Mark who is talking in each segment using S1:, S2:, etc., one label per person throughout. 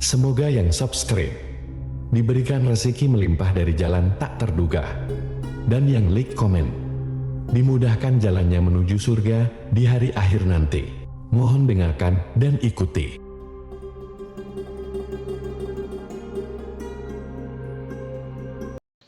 S1: Semoga yang subscribe diberikan rezeki melimpah dari jalan tak terduga, dan yang like komen dimudahkan jalannya menuju surga di hari akhir nanti. Mohon dengarkan dan ikuti.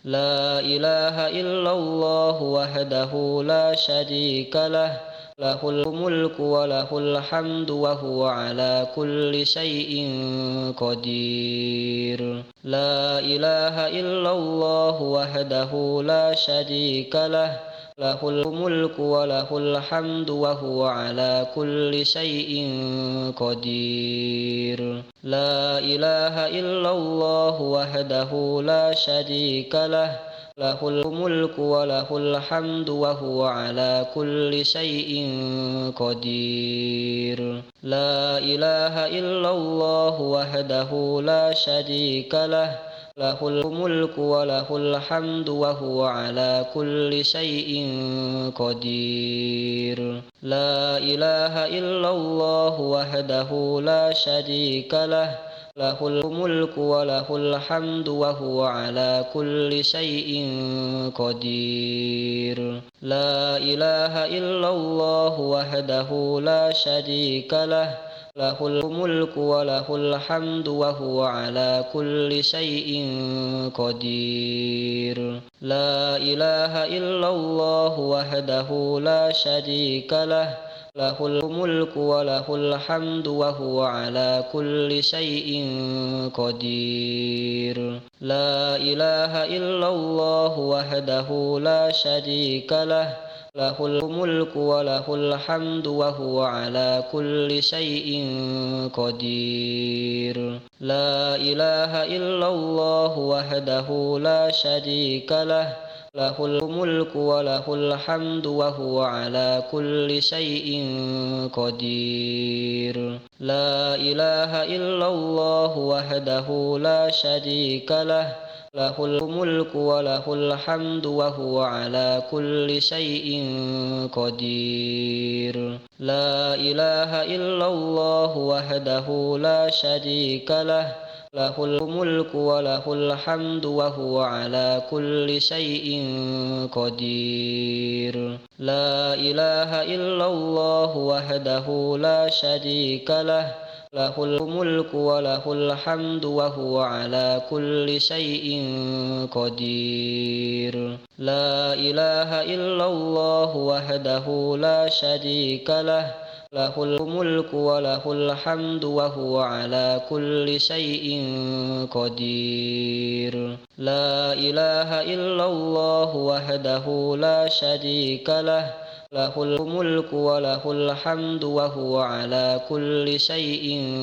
S2: La ilaha illallah wahdahu la syarika lah, lahul mulku wa lahul hamdu wa huwa ala kulli syai'in qadir. La ilaha illallah wahdahu la syarika lah, lahul mulku wa lahul hamdu wa huwa ala kulli syai'in qadir. La ilaha illallah wahdahu la syarika lah, lahul mulku wa lahul hamdu wa huwa ala kulli syai'in qadir. La ilaha illallah wahdahu la syarika lah, lahul mulku wa lahul hamdu wa huwa ala kulli syai'in qadir. La ilaha illallah wahdahu la syarika lah, lahul mulku wa lahul hamdu wa huwa ala kulli syai'in qadir. La ilaha illallah wahdahu la syarika lah, lahul mulku wa lahul hamdu wa huwa ala kulli syai'in qadir. La ilaha illallah wahdahu la syarika lah, lahul mulku wa lahul hamdu wa huwa ala kulli syai'in qadir. La ilaha illallah wahdahu la syarika lah, lahul mulku wa lahul hamdu wa huwa ala kulli syai'in qadir. La ilaha illallah wahdahu la syarika lah, lahul mulku wa lahul hamdu wa huwa ala kulli syai'in qadir. La ilaha illallah wahdahu la syarika lah, lahul mulku wa lahul hamdu wa huwa ala kulli syai'in qadir. La ilaha illallah wahdahu la syarika lah, lahul mulku wa lahul hamdu wa huwa ala kulli syai'in qadir. La ilaha illallah wahdahu la syarika lah, lahul mulku wa lahul hamdu wa huwa ala kulli syai'in qadir. La ilaha illallah wahdahu la syarika lah, lahul mulku wa lahul hamdu wa huwa ala kulli syai'in qadir. La ilaha illallah wahdahu la syarika lah, lahul mulku wa lahul hamdu wa huwa ala kulli syai'in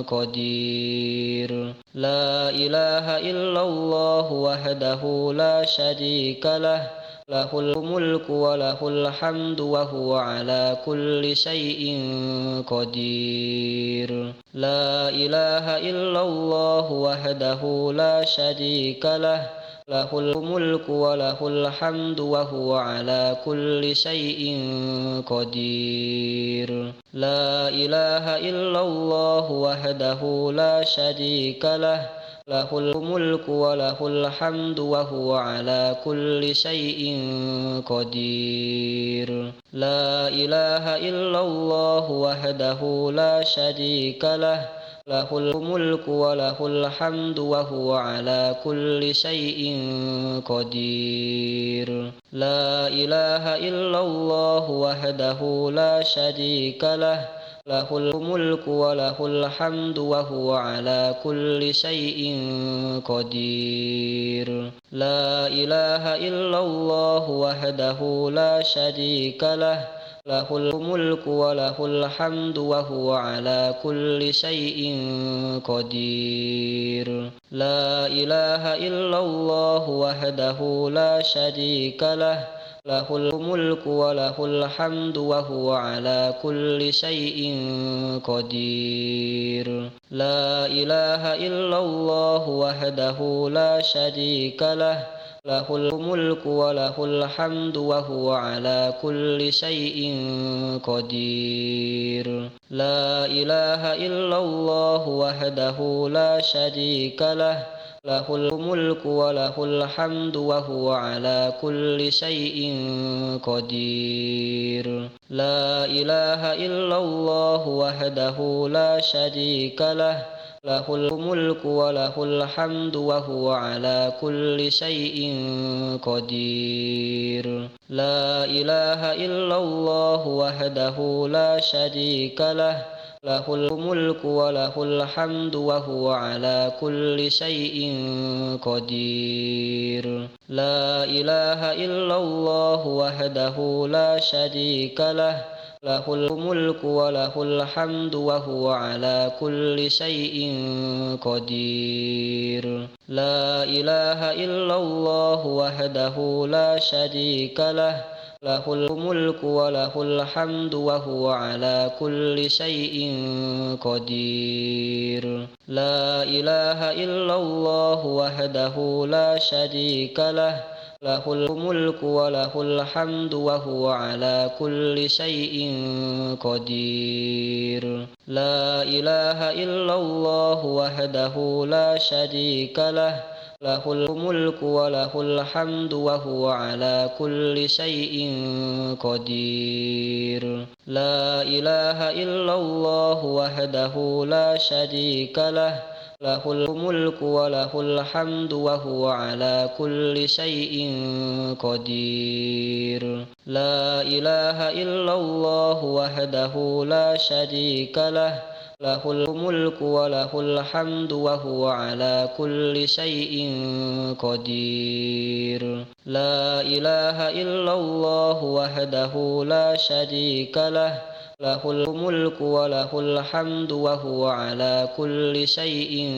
S2: qadir. La ilaha illallah wahdahu la syarika lah, lahul mulku wa lahul hamdu wa huwa ala kulli syai'in qadir. La ilaha illallah wahdahu la syarika lah, lahul mulku wa lahul hamdu wa huwa ala kulli syai'in qadir. La ilaha illallah wahdahu la syarika lah, lahul mulku wa lahul hamdu wa huwa ala kulli syai'in qadir. La ilaha illallah wahdahu la syarika lah, lahul mulku wa lahul hamdu wa huwa ala kulli syai'in qadir. La ilaha illallah wahdahu la syarika lah, lahul mulku wa lahul hamdu wa huwa ala kulli syai'in qadir. La ilaha illallah wahdahu la syarika lah, lahul mulku wa lahul hamdu wa huwa ala kulli syai'in qadir. La ilaha illallah wahdahu la syarika lah, lahul mulku wa lahul hamdu wa huwa ala kulli syai'in qadir. La ilaha illallah wahdahu la syarika lah, lahul mulku wa lahul hamdu wa huwa ala kulli syai'in qadir. La ilaha illallah wahdahu la syarika lah, lahul mulku wa lahul hamdu wa huwa ala kulli syai'in qadir. La ilaha illallah wahdahu la syarika lah, lahul mulku wa lahul hamdu wa huwa ala kulli syai'in qadir. La ilaha illallah wahdahu la syarika lah, lahul mulku wa lahul hamdu wa huwa ala kulli syai'in qadir. La ilaha illallah wahdahu la syarika lah, lahul mulku wa lahul hamdu wa huwa ala kulli syai'in qadir. La ilaha illallah wahdahu la syarika lah, lahul mulku wa lahul hamdu wa huwa ala kulli syai'in qadir. La ilaha illallah wahdahu la syarika lah, lahul mulku wa lahul hamdu wa huwa ala kulli syai'in qadir. La ilaha illallah wahdahu la syarika lah, lahul mulku wa lahul hamdu wa huwa ala kulli syai'in qadir. La ilaha illallah wahdahu la syarika lah, lahul mulku wa lahul hamdu wa huwa ala kulli syai'in qadir. La ilaha illallah wahdahu la syarika lah, lahul mulku wa lahul hamdu wa huwa ala kulli syai'in qadir. La ilaha illallah wahdahu la syarika lah, lahul mulku wa lahul hamdu wa huwa ala kulli syai'in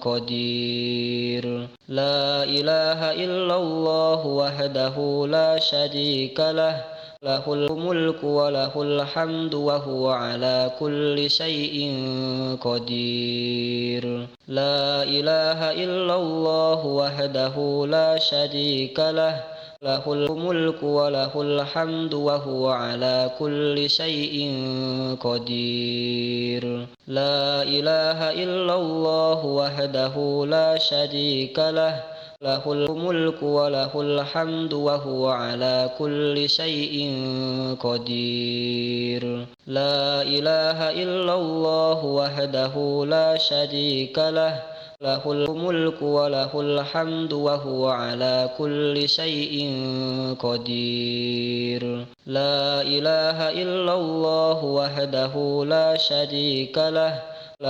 S2: qadir. La ilaha illallah wahdahu la syarika lah, lahul mulku wa lahul hamdu wa huwa ala kulli syai'in qadir. La ilaha illallah wahdahu la syarika lah, lahul mulku wa lahul hamdu wa huwa ala kulli syai'in qadir. La ilaha illallah wahdahu la syarika lah, lahul mulku wa lahul hamdu wa huwa ala kulli syai'in qadir. La ilaha illallah wahdahu la syarika lah, lahul mulku wa lahul hamdu wa huwa ala kulli syai'in qadir. La ilaha illallah wahdahu la syarika lah,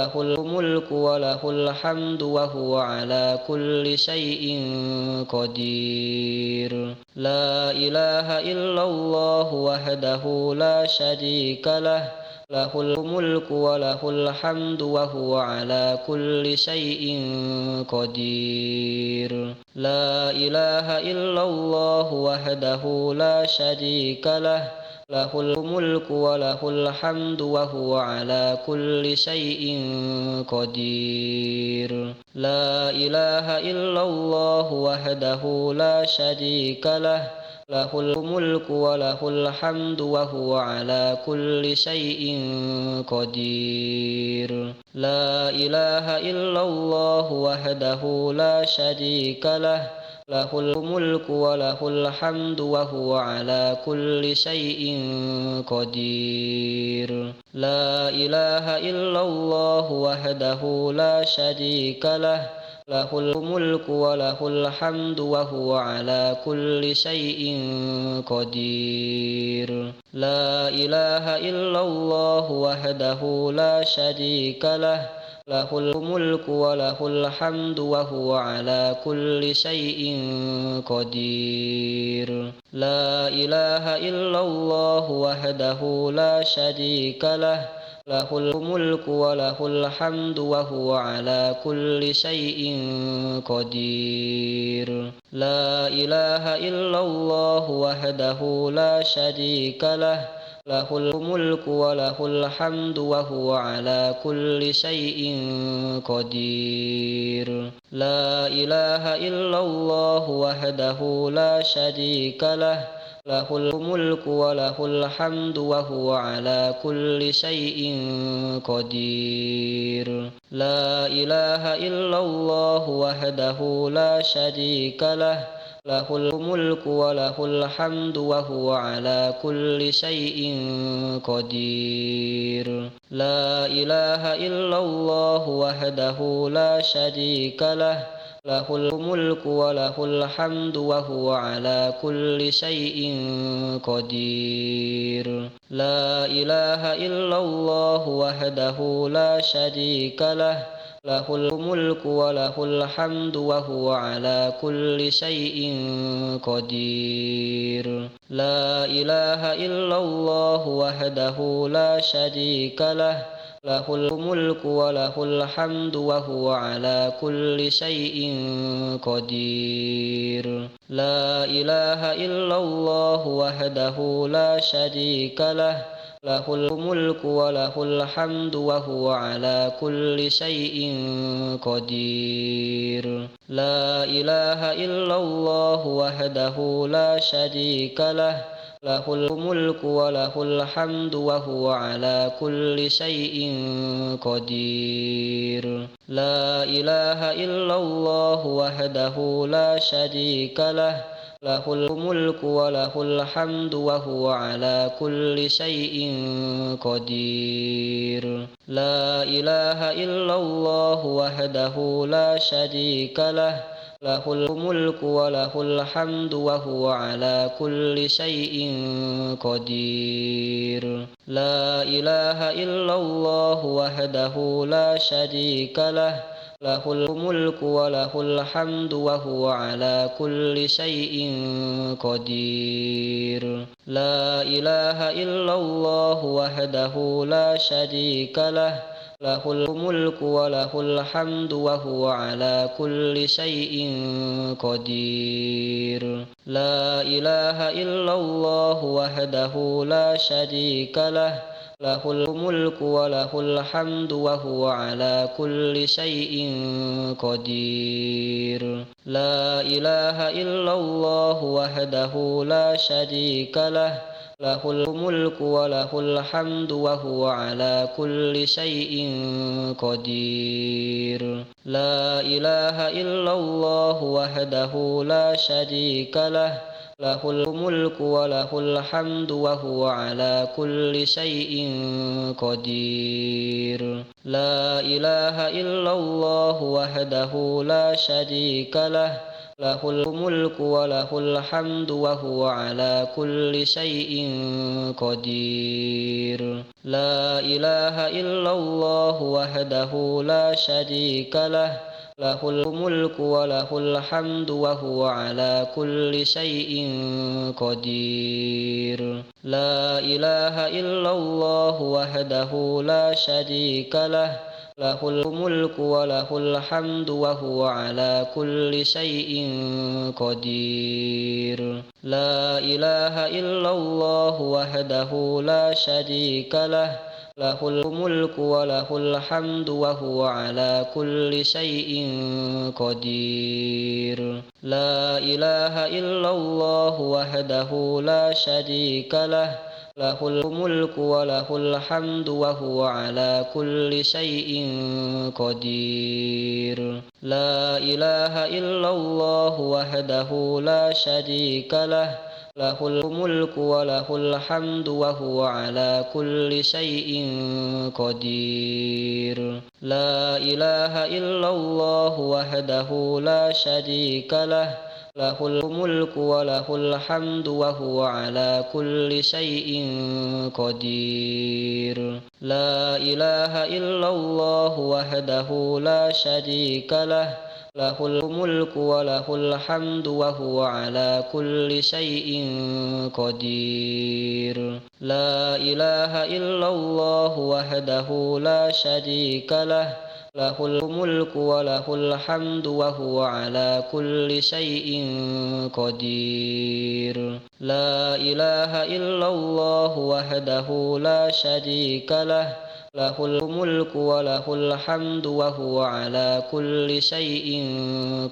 S2: lahul mulku wa lahul hamdu wa huwa ala kulli syai'in qadir. La ilaha illallah wahdahu la syarika lah, lahul mulku wa lahul hamdu wa huwa ala kulli syai'in qadir. La ilaha illallah wahdahu la syarika lah, lahul mulku wa lahul hamdu wa huwa ala kulli syai'in qadir. La ilaha illallah wahdahu la syarika lah, lahul mulku wa lahul hamdu wa huwa ala kulli syai'in qadir. La ilaha illallah wahdahu la syarika lah, lahul mulku wa lahul hamdu wa huwa ala kulli syai'in qadir. La ilaha illallah wahdahu la syarika lah, lahul mulku wa lahul hamdu wa huwa ala kulli syai'in qadir. La ilaha illallah wahdahu la syarika lah, lahul mulku wa lahul hamdu wa huwa ala kulli syai'in qadir. La ilaha illallah wahdahu la syarika lah, lahul mulku wa lahul hamdu wa huwa ala kulli syai'in qadir. La ilaha illallah wahdahu la syarika lah, lahul mulku wa lahul hamdu wa huwa ala kulli syai'in qadir. La ilaha illallah wahdahu la syarika lah, lahul mulku wa lahul hamdu wa huwa ala kulli syai'in qadir. La ilaha illallah wahdahu la syarika lah, lahul mulku wa lahul hamdu wa huwa ala kulli syai'in qadir. La ilaha illallah wahdahu la syarika lah, lahul mulku wa lahul hamdu wa huwa ala kulli syai'in qadir. La ilaha illallah wahdahu la syarika lah, lahul mulku wa lahul hamdu wa huwa ala kulli syai'in qadir. La ilaha illallah wahdahu la syarika lah, lahul mulku wa lahul hamdu wa huwa ala kulli syai'in qadir. La ilaha illallah wahdahu la syarika lah, lahul mulku wa lahul hamdu wa huwa ala kulli syai'in qadir. La ilaha illallah wahdahu la syarika lah, lahul mulku wa lahul hamdu wa huwa ala kulli syai'in qadir. La ilaha illallah wahdahu la syarika lah, lahul mulku wa lahul hamdu wa huwa ala kulli syai'in qadir. La ilaha illallah wahdahu la syarika lah, lahul mulku wa lahul hamdu wa huwa ala kulli syai'in qadir. La ilaha illallah wahdahu la syarika lah, lahul mulku wa lahul hamdu wa huwa ala kulli syai'in qadir. La ilaha illallah wahdahu la syarika lah, lahul mulku wa lahul hamdu wa huwa ala kulli syai'in qadir. La ilaha illallah wahdahu la syarika lah, lahul mulku wa lahul hamdu wa huwa ala kulli syai'in qadir. La ilaha illallah wahdahu la syarika lah, lahul mulku wa lahul hamdu wa huwa ala kulli syai'in qadir. La ilaha illallah wahdahu la syarika lah, lahul mulku wa lahul hamdu wa huwa ala kulli syai'in qadir. La ilaha illallah wahdahu la syarika lah, lahul mulku wa lahul hamdu wa huwa ala kulli syai'in qadir. La ilaha illallah wahdahu la syarika lah, lahul mulku wa lahul hamdu wa huwa ala kulli syai'in qadir. La ilaha illallah wahdahu la syarika lah, lahul mulku wa lahul hamdu wa huwa ala kulli syai'in qadir. La ilaha illallah wahdahu la syarika lah, lahul mulku wa lahul hamdu wa huwa ala kulli syai'in qadir. La ilaha illallah wahdahu la syarika lah, lahul mulku wa lahul hamdu wa huwa ala kulli syai'in qadir. La ilaha illallah wahdahu la syarika lah, lahul mulku wa lahul hamdu wa huwa ala kulli syai'in qadir. La ilaha illallah wahdahu la syarika lah, lahul mulku wa lahul hamdu wa huwa ala kulli syai'in qadir. La ilaha illallah wahdahu la syarika lah, lahul mulku wa lahul hamdu wa huwa ala kulli syai'in qadir. La ilaha illallah wahdahu la syarika lah, له الملك وله الحمد وهو على كل شيء قدير لا إله إلا الله وحده لا شريك له له الملك وله الحمد وهو على كل شيء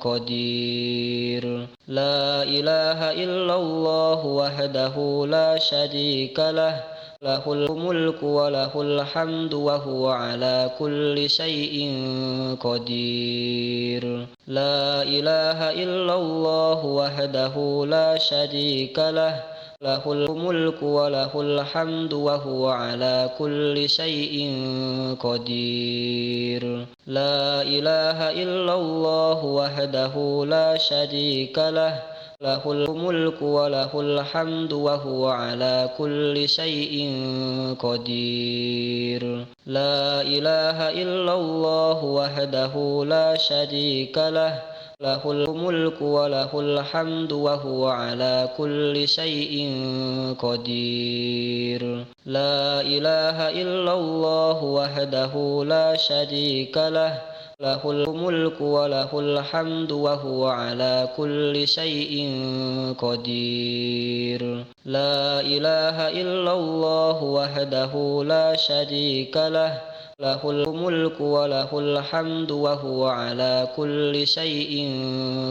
S2: قدير لا إله إلا الله وحده لا شريك له له الملك وله الحمد وهو على كل شيء قدير لا إله إلا الله وحده لا شريك له له الملك وله الحمد وهو على كل شيء قدير لا إله إلا الله وحده لا شريك له له الملك وله الحمد وهو على كل شيء قدير لا إله إلا الله وحده لا شريك له له الملك وله الحمد وهو على كل شيء قدير لا إله إلا الله وحده لا شريك له له الملك وله الحمد وهو على كل شيء قدير لا إله إلا الله وحده لا شريك له له الملك وله الحمد وهو على كل شيء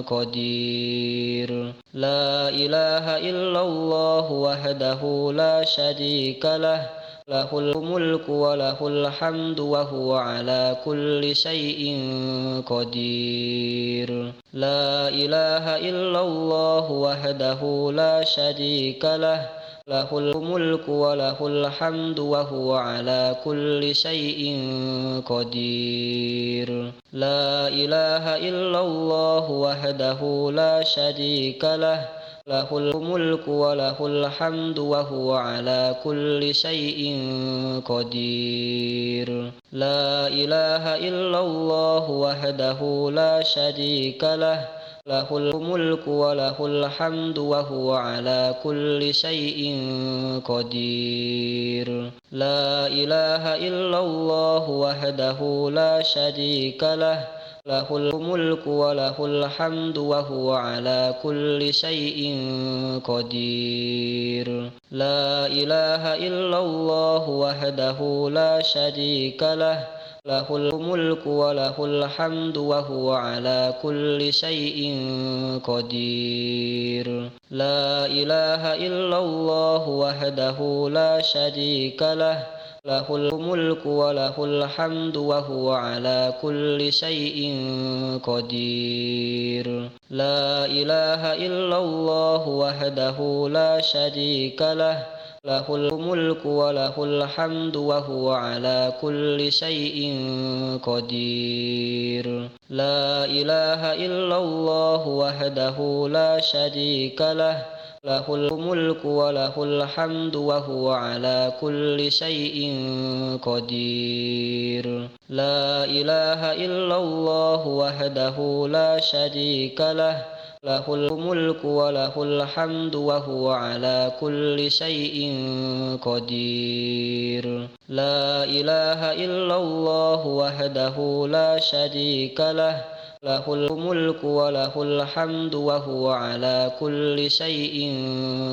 S2: قدير لا إله إلا الله وحده لا شريك له له الملك وله الحمد وهو على كل شيء قدير لا إله إلا الله وحده لا شريك له له الملك وله الحمد وهو على كل شيء قدير لا إله إلا الله وحده لا شريك له له الملك وله الحمد وهو على كل شيء قدير لا إله إلا الله وحده لا شريك له له الملك وله الحمد وهو على كل شيء قدير لا إله إلا الله وحده لا شريك له له الملك وله الحمد وهو على كل شيء قدير لا إله إلا الله وحده لا شريك له له الملك وله الحمد وهو على كل شيء قدير لا إله إلا الله وحده لا شريك له له الملك وله الحمد وهو على كل شيء قدير لا إله إلا الله وحده لا شريك له له الملك وله الحمد وهو على كل شيء قدير لا إله إلا الله وحده لا شريك له له الملك وله الحمد وهو على كل شيء قدير لا إله إلا الله وحده لا شريك له له الملك وله الحمد وهو على كل شيء قدير لا إله إلا الله وحده لا شريك له له الملك وله الحمد وهو على كل شيء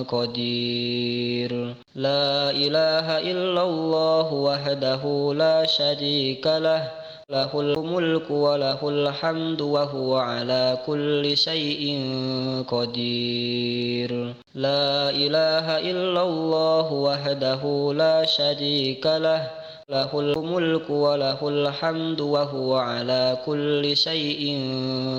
S2: قدير لا إله إلا الله وحده لا شريك له له الملك وله الحمد وهو على كل شيء قدير لا إله إلا الله وحده لا شريك له له الملك وله الحمد وهو على كل شيء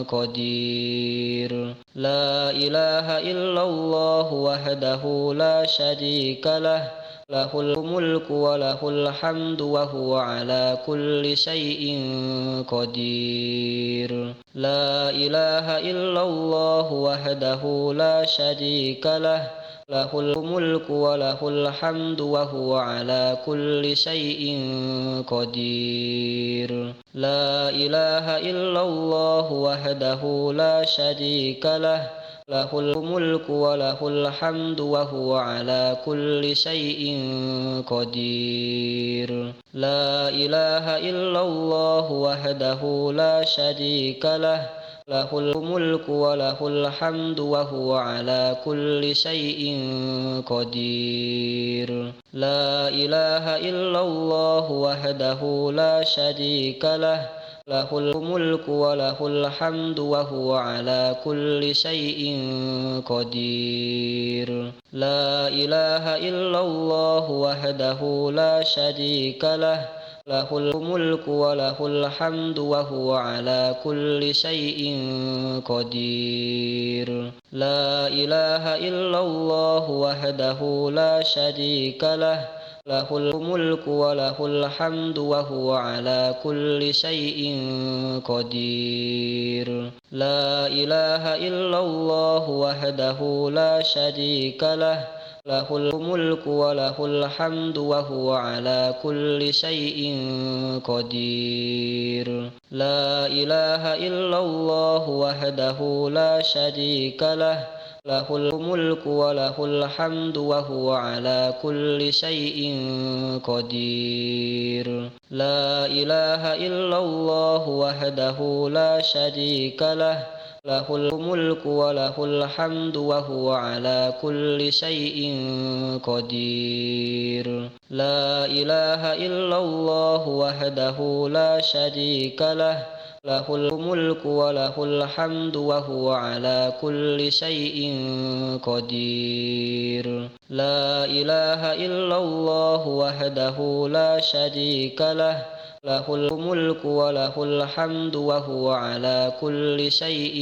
S2: قدير لا إله إلا الله وحده لا شريك له له الملك وله الحمد وهو على كل شيء قدير لا إله إلا الله وحده لا شريك له له الملك وله الحمد وهو على كل شيء قدير لا إله إلا الله وحده لا شريك له له الملك وله الحمد وهو على كل شيء قدير لا إله إلا الله وحده لا شريك له له الملك وله الحمد وهو على كل شيء قدير لا إله إلا الله وحده لا شريك له له الملك وله الحمد وهو على كل شيء قدير لا إله إلا الله وحده لا شريك له له الملك وله الحمد وهو على كل شيء قدير لا إله إلا الله وحده لا شريك له له الملك وله الحمد وهو على كل شيء قدير لا إله إلا الله وحده لا شريك له له الملك وله الحمد وهو على كل شيء قدير لا إله إلا الله وحده لا شريك له له الملك وله الحمد وهو على كل شيء قدير لا إله إلا الله وحده لا شريك له له الملك وله الحمد وهو على كل شيء قدير لا إله إلا الله وحده لا شريك له له الملك وله الحمد وهو على كل شيء قدير لا إله إلا الله وحده لا شريك له له الملك وله الحمد وهو على كل شيء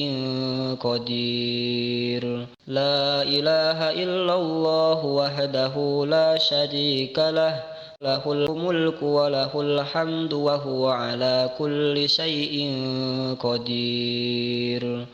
S2: قدير لا إله إلا الله وحده لا شريك له له الملك وله الحمد وهو على كل شيء قدير